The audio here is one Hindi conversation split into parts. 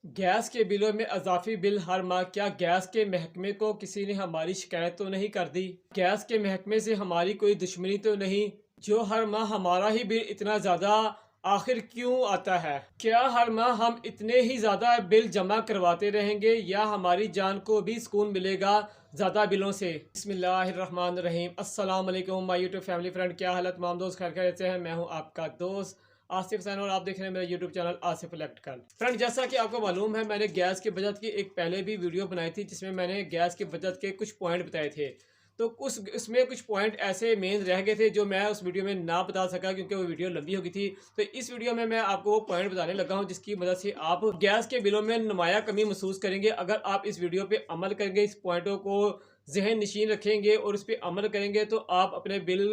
गैस के बिलों में इजाफी बिल हर माह। क्या गैस के महकमे को किसी ने हमारी शिकायत तो नहीं कर दी? गैस के महकमे से हमारी कोई दुश्मनी तो नहीं, जो हर माह हमारा ही बिल इतना ज़्यादा आखिर क्यों आता है? क्या हर माह हम इतने ही ज़्यादा बिल जमा करवाते रहेंगे या हमारी जान को भी सुकून मिलेगा ज़्यादा बिलों से? बिस्मिल्लाहिर्रहमानिर्रहीम। अस्सलाम वालेकुम माय यूट्यूब फैमिली फ्रेंड। क्या हालत तमाम दोस्त खैर खैरियत से हैं? मैं हूं आपका दोस्त आसिफ हुसैन और आप देख रहे हैं मेरा YouTube channel Asif electrical. Friend, जैसा कि आपको मालूम है, मैंने गैस की बचत की एक पहले भी वीडियो बनाई थी जिसमें मैंने गैस की बचत के कुछ पॉइंट बताए थे। तो कुछ उसमें कुछ पॉइंट ऐसे मेन रह गए थे जो मैं उस वीडियो में ना बता सका क्योंकि वो वीडियो लंबी हो गई थी। तो इस वीडियो में मैं आपको वो पॉइंट बताने लगा हूं जिसकी मदद से आप गैस के बिलों में नुमाया कमी महसूस करेंगे। अगर आप इस वीडियो पे अमल करेंगे, इस पॉइंटों को जहन नशीन रखेंगे और उस पर अमल करेंगे तो आप अपने बिल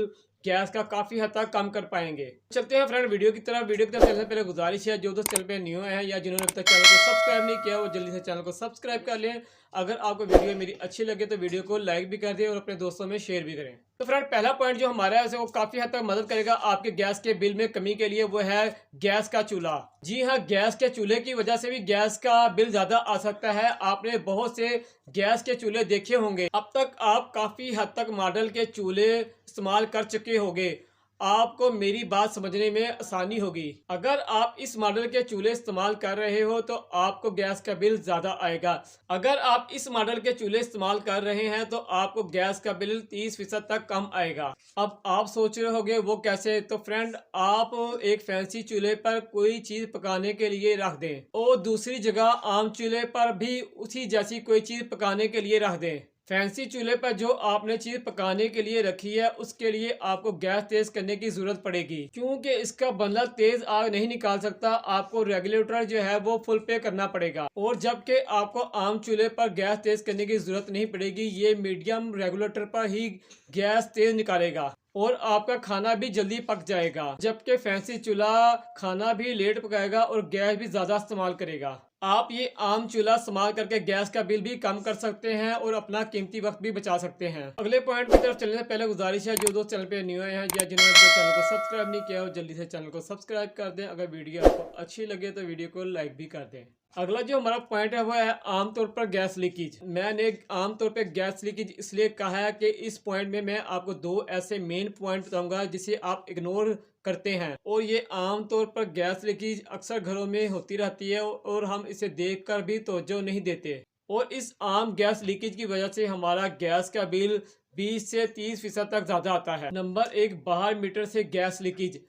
गैस का काफ़ी हद तक कम कर पाएंगे। चलते हैं फ्रेंड वीडियो की तरफ। वीडियो की तरफ चलने से पहले गुजारिश है, जो दोस्त चैनल पे न्यू है या जिन्होंने अभी तक चैनल को सब्सक्राइब नहीं किया वो जल्दी से चैनल को सब्सक्राइब कर लें। अगर आपको वीडियो मेरी अच्छी लगे तो वीडियो को लाइक भी कर दें और अपने दोस्तों में शेयर भी करें। तो फ्रेंड, पहला पॉइंट जो हमारा है वो काफ़ी हद तक मदद करेगा आपके गैस के बिल में कमी के लिए, वो है गैस का चूल्हा। जी हाँ, गैस के चूल्हे की वजह से भी गैस का बिल ज़्यादा आ सकता है। आपने बहुत से गैस के चूल्हे देखे होंगे, अब तक आप काफ़ी हद तक मॉडल के चूल्हे इस्तेमाल कर चुके होंगे। आपको मेरी बात समझने में आसानी होगी। अगर आप इस मॉडल के चूल्हे इस्तेमाल कर रहे हो तो आपको गैस का बिल ज़्यादा आएगा। अगर आप इस मॉडल के चूल्हे इस्तेमाल कर रहे हैं तो आपको गैस का बिल 30% तक कम आएगा। अब आप सोच रहे होंगे वो कैसे? तो फ्रेंड, आप एक फैंसी चूल्हे पर कोई चीज़ पकाने के लिए रख दें और दूसरी जगह आम चूल्हे पर भी उसी जैसी कोई चीज़ पकाने के लिए रख दें। फैंसी चूल्हे पर जो आपने चीज पकाने के लिए रखी है उसके लिए आपको गैस तेज करने की जरूरत पड़ेगी, क्योंकि इसका बंदा तेज आग नहीं निकाल सकता। आपको रेगुलेटर जो है वो फुल पे करना पड़ेगा, और जबकि आपको आम चूल्हे पर गैस तेज करने की जरूरत नहीं पड़ेगी। ये मीडियम रेगुलेटर पर ही गैस तेज निकालेगा और आपका खाना भी जल्दी पक जाएगा, जबकि फैंसी चूल्हा खाना भी लेट पकाएगा और गैस भी ज्यादा इस्तेमाल करेगा। आप ये आम चूल्हा इस्तेमाल करके गैस का बिल भी कम कर सकते हैं और अपना कीमती वक्त भी बचा सकते हैं। अगले पॉइंट की तरफ चलने से पहले गुजारिश है, जो दोस्त चैनल पे न्यू आए हैं या जिन्होंने चैनल को सब्सक्राइब नहीं किया हो जल्दी से चैनल को सब्सक्राइब कर दें। अगर वीडियो आपको अच्छी लगे तो वीडियो को लाइक भी कर दें। अगला जो हमारा पॉइंट है वो है आमतौर पर गैस लीकेज। मैंने आमतौर पर गैस लीकेज इसलिए कहा है कि इस पॉइंट में मैं आपको दो ऐसे मेन पॉइंट बताऊंगा जिसे आप इग्नोर करते हैं, और ये आमतौर पर गैस लीकेज अक्सर घरों में होती रहती है और हम इसे देखकर भी तवज्जो नहीं देते, और इस आम गैस लीकेज की वजह से हमारा गैस का बिल 20 से 30% तक ज़्यादा आता है। नंबर एक, बाहर मीटर से गैस लीकेज।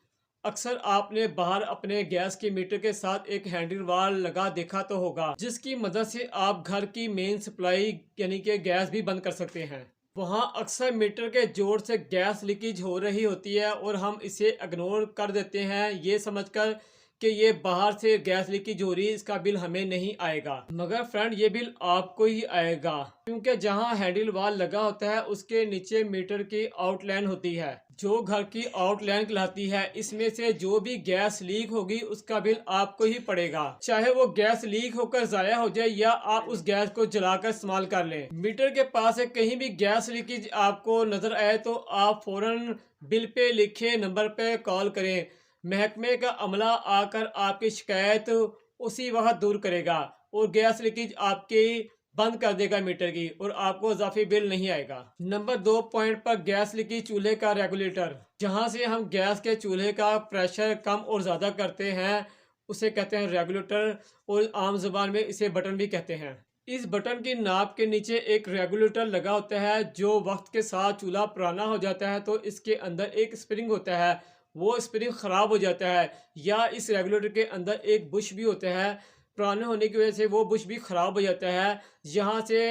अक्सर आपने बाहर अपने गैस के मीटर के साथ एक हैंडल वाल लगा देखा तो होगा, जिसकी मदद से आप घर की मेन सप्लाई यानी कि गैस भी बंद कर सकते हैं। वहाँ अक्सर मीटर के जोड़ से गैस लीकेज हो रही होती है और हम इसे इग्नोर कर देते हैं ये समझकर कि ये बाहर से गैस लीकेज हो रही है, इसका बिल हमें नहीं आएगा। मगर फ्रेंड, ये बिल आपको ही आएगा, क्योंकि जहाँ हैंडल वाल लगा होता है उसके नीचे मीटर की आउटलाइन होती है जो घर की आउटलाइन कहलाती है। इसमें से जो भी गैस लीक होगी उसका बिल आपको ही पड़ेगा, चाहे वो गैस लीक होकर जाया हो जाए या आप उस गैस को जलाकर इस्तेमाल कर लें। मीटर के पास से कहीं भी गैस लीकेज आपको नजर आए तो आप फौरन बिल पे लिखे नंबर पे कॉल करें। महकमे का अमला आकर आपकी शिकायत उसी वक्त दूर करेगा और गैस लीकेज आपकी बंद कर देगा मीटर की, और आपको इजाफी बिल नहीं आएगा। नंबर दो पॉइंट पर गैस लीकेज चूल्हे का रेगुलेटर। जहां से हम गैस के चूल्हे का प्रेशर कम और ज़्यादा करते हैं उसे कहते हैं रेगुलेटर, और आम जुबान में इसे बटन भी कहते हैं। इस बटन की नाप के नीचे एक रेगुलेटर लगा होता है। जो वक्त के साथ चूल्हा पुराना हो जाता है तो इसके अंदर एक स्प्रिंग होता है, वो स्प्रिंग ख़राब हो जाता है, या इस रेगुलेटर के अंदर एक बुश भी होता है, पुराने होने की वजह से वो बुश भी ख़राब हो जाता है। यहाँ से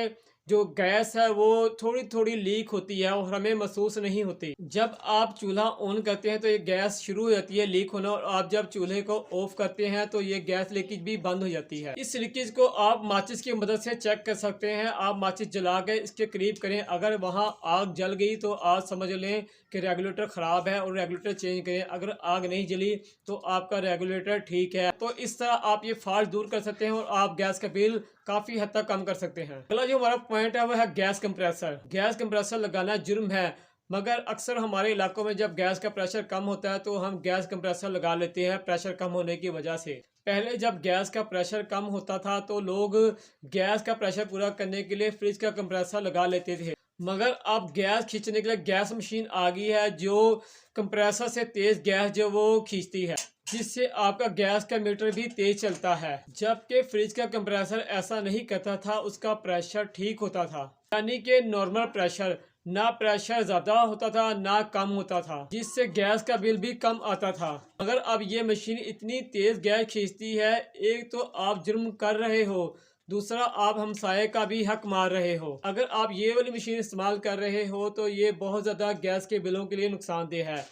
जो गैस है वो थोड़ी थोड़ी लीक होती है और हमें महसूस नहीं होती। जब आप चूल्हा ऑन करते हैं तो ये गैस शुरू हो जाती है लीक होना, और आप जब चूल्हे को ऑफ करते हैं तो ये गैस लीकेज भी बंद हो जाती है। इस लीकेज को आप माचिस की मदद से चेक कर सकते हैं। आप माचिस जला के इसके करीब करें, अगर वहाँ आग जल गई तो आप समझ लें कि रेगुलेटर ख़राब है और रेगुलेटर चेंज करें। अगर आग नहीं जली तो आपका रेगुलेटर ठीक है। तो इस तरह आप ये फॉल्ट दूर कर सकते हैं और आप गैस का बिल काफ़ी हद तक कम कर सकते हैं। अगला जो हमारा पॉइंट है वो है गैस कंप्रेसर। गैस कंप्रेसर लगाना जुर्म है, मगर अक्सर हमारे इलाकों में जब गैस का प्रेशर कम होता है तो हम गैस कंप्रेसर लगा लेते हैं प्रेशर कम होने की वजह से। पहले जब गैस का प्रेशर कम होता था तो लोग गैस का प्रेशर पूरा करने के लिए फ्रिज का कंप्रेसर लगा लेते थे, मगर अब गैस खींचने के लिए गैस मशीन आ गई है जो कंप्रेसर से तेज गैस जो वो खींचती है, जिससे आपका गैस का मीटर भी तेज चलता है। जबकि फ्रिज का कंप्रेसर ऐसा नहीं करता था, उसका प्रेशर ठीक होता था, यानी कि नॉर्मल प्रेशर, ना प्रेशर ज़्यादा होता था ना कम होता था, जिससे गैस का बिल भी कम आता था। अगर अब ये मशीन इतनी तेज़ गैस खींचती है, एक तो आप जुर्म कर रहे हो, दूसरा आप हमसाये का भी हक मार रहे हो। अगर आप ये वाली मशीन इस्तेमाल कर रहे हो तो ये बहुत ज़्यादा गैस के बिलों के लिए नुकसानदेह है।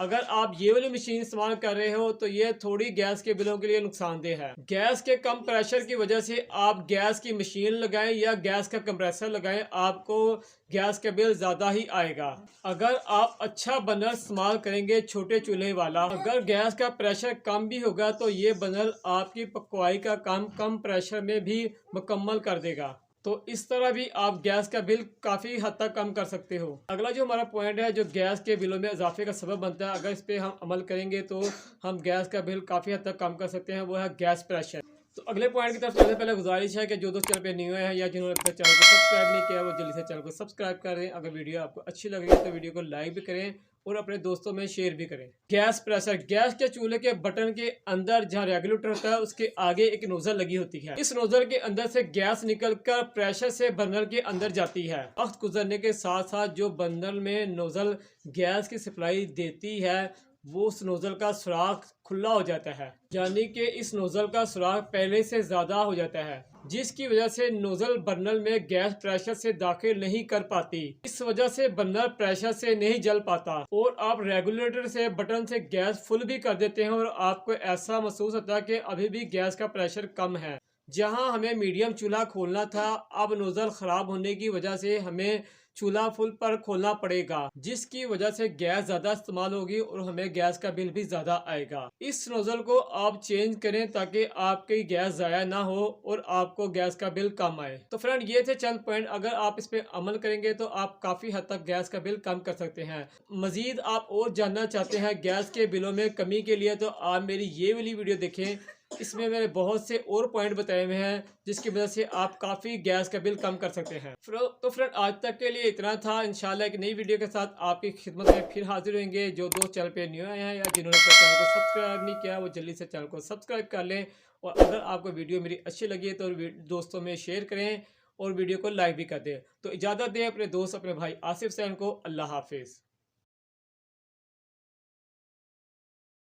अगर आप ये वाली मशीन इस्तेमाल कर रहे हो तो ये थोड़ी गैस के बिलों के लिए नुकसानदेह है। गैस के कम प्रेशर की वजह से आप गैस की मशीन लगाएं या गैस का कंप्रेसर लगाएं, आपको गैस का बिल ज़्यादा ही आएगा। अगर आप अच्छा बर्नर इस्तेमाल करेंगे, छोटे चूल्हे वाला, अगर गैस का प्रेशर कम भी होगा तो ये बर्नर आपकी पकवाई का काम कम प्रेशर में भी मुकम्मल कर देगा। तो इस तरह भी आप गैस का बिल काफ़ी हद तक कम कर सकते हो। अगला जो हमारा पॉइंट है जो गैस के बिलों में इजाफे का सबब बनता है, अगर इस पर हम अमल करेंगे तो हम गैस का बिल काफ़ी हद तक कम कर सकते हैं, वो है गैस प्रेशर। तो अगले पॉइंट की तरफ चलने से पहले गुजारिश है कि जो दोस्त चैनल पे न्यू है या जिन्होंने अभी तक चैनल को सब्सक्राइब नहीं किया वो जल्दी से चैनल को सब्सक्राइब करें। अगर वीडियो आपको अच्छी लगी तो वीडियो को लाइक भी करें और अपने दोस्तों में शेयर भी करें। गैस प्रेशर, गैस के चूल्हे के बटन के अंदर जहाँ रेगुलेटर होता है उसके आगे एक नोजल लगी होती है। इस नोजल के अंदर से गैस निकलकर प्रेशर से बर्नर के अंदर जाती है। वक्त गुजरने के साथ साथ जो बर्नर में नोजल गैस की सप्लाई देती है वो उस नोजल का सुराख खुला हो जाता है, यानी कि इस नोजल का सुराख पहले से ज़्यादा हो जाता है, जिसकी वजह से नोजल बर्नर में गैस प्रेशर से दाखिल नहीं कर पाती। इस वजह से बर्नर प्रेशर से नहीं जल पाता और आप रेगुलेटर से बटन से गैस फुल भी कर देते हैं और आपको ऐसा महसूस होता है कि अभी भी गैस का प्रेशर कम है। जहां हमें मीडियम चूल्हा खोलना था, अब नोजल ख़राब होने की वजह से हमें चूल्हा फुल पर खोलना पड़ेगा, जिसकी वजह से गैस ज़्यादा इस्तेमाल होगी और हमें गैस का बिल भी ज़्यादा आएगा। इस नोजल को आप चेंज करें ताकि आपकी गैस ज़ाया ना हो और आपको गैस का बिल कम आए। तो फ्रेंड ये थे चंद पॉइंट, अगर आप इस पर अमल करेंगे तो आप काफ़ी हद तक गैस का बिल कम कर सकते हैं। मज़ीद आप और जानना चाहते हैं गैस के बिलों में कमी के लिए तो आप मेरी ये वाली वीडियो देखें, इसमें मैंने बहुत से और पॉइंट बताए हुए हैं जिसकी वजह से आप काफ़ी गैस का बिल कम कर सकते हैं। तो फ्रेंड आज तक के लिए इतना था। इंशाल्लाह एक नई वीडियो के साथ आपकी खिदमत में फिर हाजिर होंगे। जो दोस्त चैनल पे न्यू आए हैं या जिन्होंने चैनल को सब्सक्राइब नहीं किया वो जल्दी से चैनल को सब्सक्राइब कर लें और अगर आपको वीडियो मेरी अच्छी लगी है तो दोस्तों में शेयर करें और वीडियो को लाइक भी कर दें। तो इजाज़त दें अपने दोस्त अपने भाई आसिफ सैन को। अल्लाह हाफिज़।